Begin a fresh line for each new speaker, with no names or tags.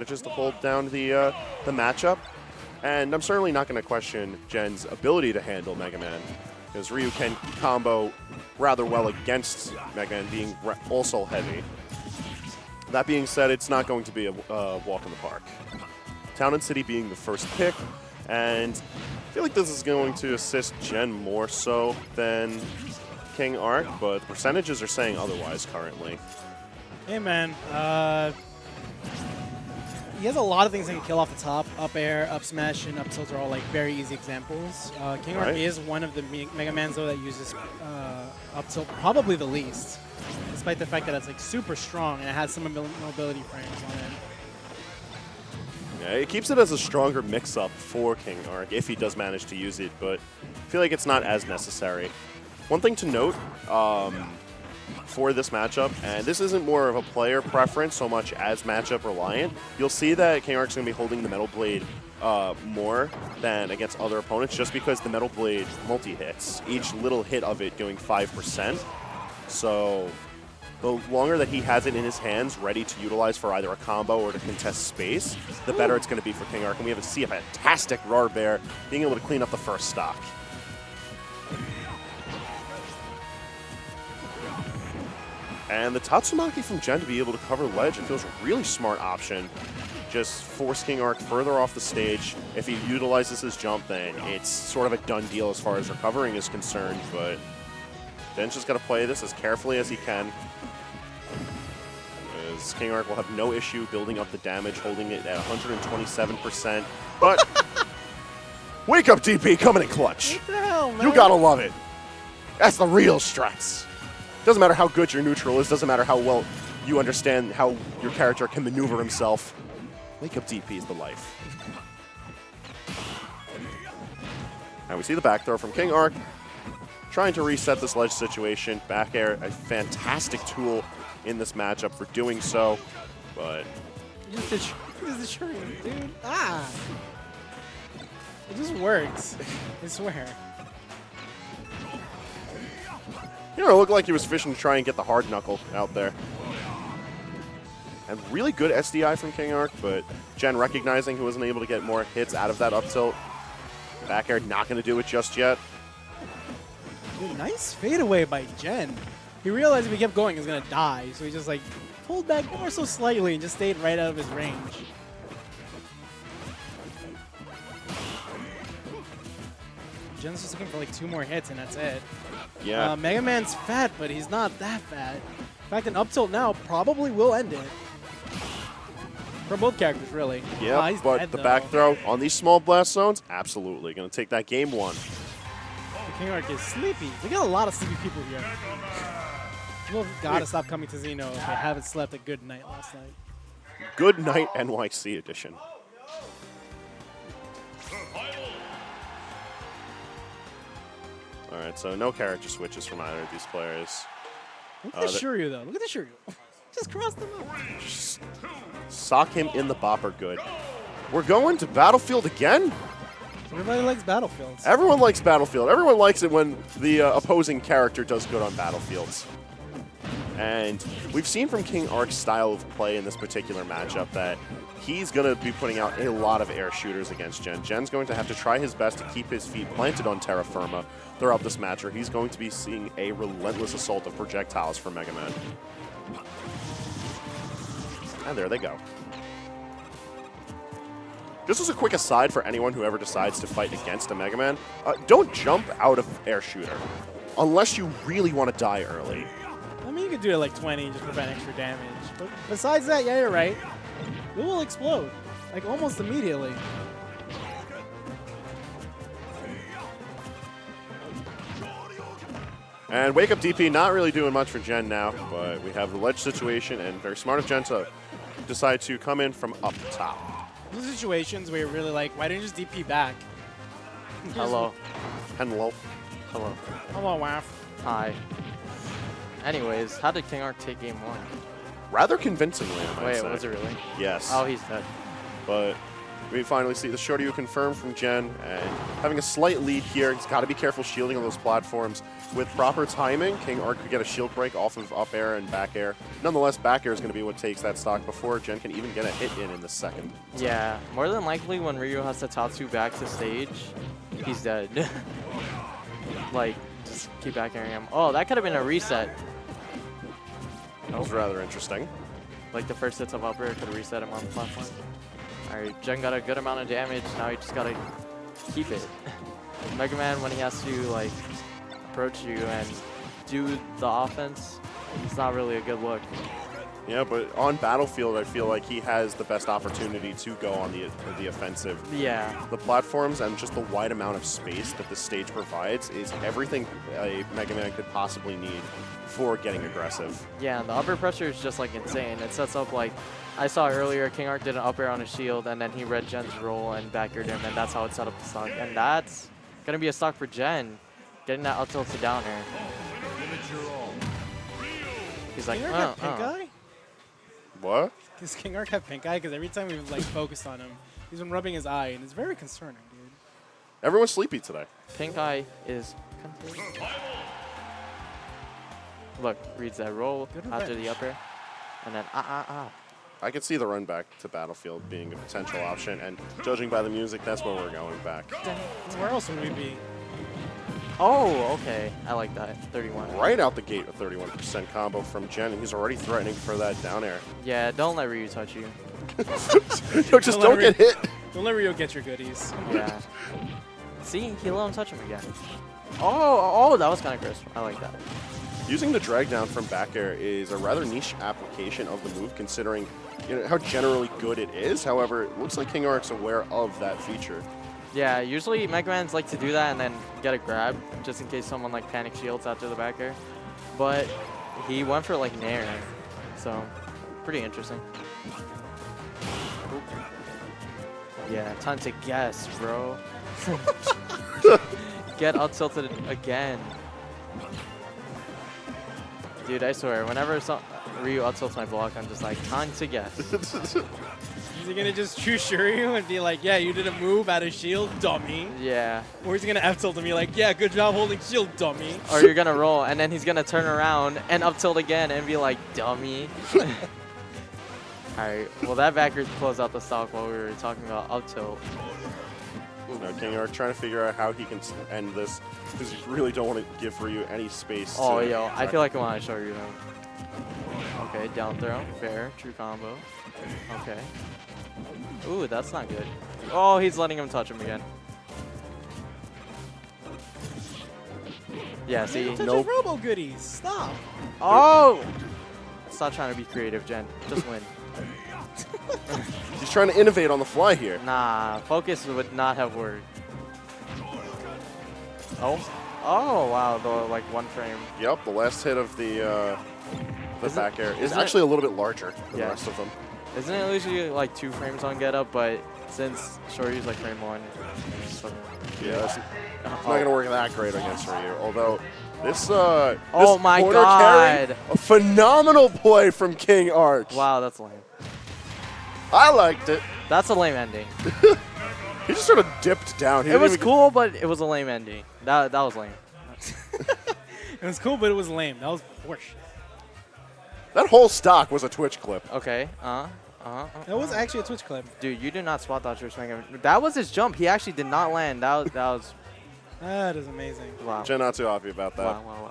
Just to hold down the matchup. And I'm certainly not going to question Jen's ability to handle Mega Man, because Ryu can combo rather well against Mega Man being also heavy. That being said, it's not going to be a walk in the park. Town and City being the first pick, and I feel like this is going to assist Jen more so than KingArc, but the percentages are saying otherwise currently.
Hey man, he has a lot of things that can kill off the top. Up air, up smash, and up tilt are all like very easy examples. KingArc is one of the Mega Mans though that uses up tilt probably the least, despite the fact that it's like super strong and it has some mobility frames on it.
Yeah, it keeps it as a stronger mix-up for KingArc if he does manage to use it, but I feel like it's not as necessary. One thing to note for this matchup, and this isn't more of a player preference so much as matchup reliant, you'll see that KingArc's going to be holding the Metal Blade more than against other opponents just because the Metal Blade multi-hits, each little hit of it doing 5%. So the longer that he has it in his hands ready to utilize for either a combo or to contest space, the better it's going to be for KingArc. And we have to see a fantastic Roar Bear being able to clean up the first stock. And the Tatsumaki from Jen to be able to cover ledge, it feels a really smart option. Just force KingArc further off the stage. If he utilizes his jump, then it's sort of a done deal as far as recovering is concerned, but Jen's just got to play this as carefully as he can. As KingArc will have no issue building up the damage, holding it at 127%. But wake up, DP, coming in clutch.
What the hell, man?
You gotta love it. That's the real strats. Doesn't matter how good your neutral is, doesn't matter how well you understand how your character can maneuver himself. Wake up DP is the life. And we see the back throw from KingArc, trying to reset this ledge situation. Back air, a fantastic tool in this matchup for doing so, but
Just the shirt, dude. Ah! It just works. I swear.
you know, it looked like he was fishing to try and get the hard knuckle out there. And really good SDI from KingArc, but Jen recognizing he wasn't able to get more hits out of that up tilt. Back air not going to do it just yet.
Dude, nice fadeaway by Jen. He realized if he kept going, he was going to die, so he just like pulled back more so slightly and just stayed right out of his range. Jen's just looking for like 2 more hits and that's it.
Yeah.
Mega Man's fat, but he's not that fat. In fact, an up tilt now probably will end it. For both characters, really.
Yeah,
he's
but
dead,
the
though.
back throw on these small blast zones, absolutely. Going to take that game 1.
The KingArc is sleepy. We got a lot of sleepy people here. People gotta stop coming to Xeno if they haven't slept a good night last night.
Good night NYC edition. All right, so no character switches from either of these players.
Look at the Shuryu, though. Look at the Shuryu. Just cross them up.
Sock him in the bopper good. We're going to Battlefield again?
Everybody likes Battlefields.
Everyone likes Battlefield. Everyone likes it when the opposing character does good on Battlefields. And we've seen from KingArc's style of play in this particular matchup that he's going to be putting out a lot of air shooters against Jen. Jen's going to have to try his best to keep his feet planted on terra firma throughout this match, or he's going to be seeing a relentless assault of projectiles from Mega Man. And there they go. Just as a quick aside for anyone who ever decides to fight against a Mega Man, don't jump out of air shooter unless you really want to die early.
I mean, you could do it like 20 and just prevent extra damage. But besides that, yeah, you're right. It will explode, like almost immediately.
And Wake Up DP not really doing much for Jen now, but we have the ledge situation, and very smart of Jen to decide to come in from up top.
Those situations where you're really like, why didn't you just DP back?
Hello.
Hello.
Hello.
Hello, Waff.
Hi. Anyways, how did KingArc take game 1?
Rather convincingly, I might
Wait,
say.
was it really?
Yes.
Oh, he's dead.
But We finally see the Shoryu confirmed from Gen, and having a slight lead here. He's got to be careful shielding on those platforms. With proper timing, KingArc could get a shield break off of up air and back air. Nonetheless, back air is going to be what takes that stock before Gen can even get a hit in the second.
Yeah, more than likely when Ryu has to Tatsu back to stage, he's dead. Like, just keep back airing him. Oh, that could have been a reset.
That was rather interesting.
Like the first hits of up air could reset him on the platform. Alright, Gen got a good amount of damage, now he just gotta keep it. Mega Man, when he has to like approach you and do the offense, it's not really a good look.
Yeah, but on Battlefield, I feel like he has the best opportunity to go on the offensive.
Yeah.
The platforms and just the wide amount of space that the stage provides is everything a Mega Man could possibly need for getting aggressive.
Yeah, and the upper pressure is just like insane. It sets up like, I saw earlier, KingArc did an up air on his shield, and then he read Gen's roll and back aired him, and that's how it set up the stock. And that's going to be a stock for Gen, getting that up tilt to down air. He's like,
KingArc have pink eye?
What?
Does KingArc have pink eye? Because every time we've like focused on him, he's been rubbing his eye, and it's very concerning, dude.
Everyone's sleepy today.
Pink eye is look, reads that roll after the up air, and then
I could see the run back to Battlefield being a potential option, and judging by the music, that's where we're going back.
Where else would we be?
Oh, okay. I like that. 31.
Right out the gate, a 31% combo from Gen, and he's already threatening for that down air.
Yeah, don't let Ryu touch you.
Yo, just don't get hit.
Don't let Ryu get your goodies.
Yeah. See, he let him touch him again. Oh, that was kind of crisp. I like that.
Using the drag down from back air is a rather niche application of the move, considering how generally good it is. However, it looks like KingArc's aware of that feature.
Yeah, usually Mega Mans like to do that and then get a grab, just in case someone like panic shields after the back air. But he went for like nair, so pretty interesting. Oop. Yeah, time to guess, bro. Get up tilted again. Dude, I swear, whenever Ryu up tilts my block, I'm just like, time to guess.
Is he gonna just choose Shoryu and be like, yeah, you did a move out of shield, dummy?
Yeah.
Or is he gonna F tilt and be like, yeah, good job holding shield, dummy?
Or you're gonna roll, and then he's gonna turn around and up tilt again and be like, dummy. Alright, well that backwards closed out the stock while we were talking about up tilt.
Now KingArc trying to figure out how he can end this, because you really don't want to give Ryu any space.
Oh, yo, I feel like I want to show you them. Okay, down throw, fair, true combo. Okay. Ooh, that's not good. Oh, he's letting him touch him again. Yeah, see,
Touch his robo goodies. Stop.
Oh! Stop trying to be creative, Gen. Just win.
He's trying to innovate on the fly here.
Nah, focus would not have worked. Oh. Oh, wow, the like one frame.
Yep, the last hit of the back air is
isn't
actually a little bit larger than
Yeah.
the rest of them.
Isn't it usually like 2 frames on get up, but since Shoryu's like frame 1.
Yeah, it's not going to work that great against Ryu. Although this,
Oh
this
my
corner
God.
carry, a phenomenal play from KingArc.
Wow, that's lame.
I liked it.
That's a lame ending.
He just sort of dipped down. He
It
didn't
was
even
cool, but it was a lame ending. That was lame.
It was cool, but it was lame. That was horseshit.
That whole stock was a Twitch clip.
Okay.
That was actually a Twitch clip.
Dude, you did not spot dodge your swing. That was his jump. He actually did not land. That was
That is amazing.
wow.
Jen not too happy about that.
Wow.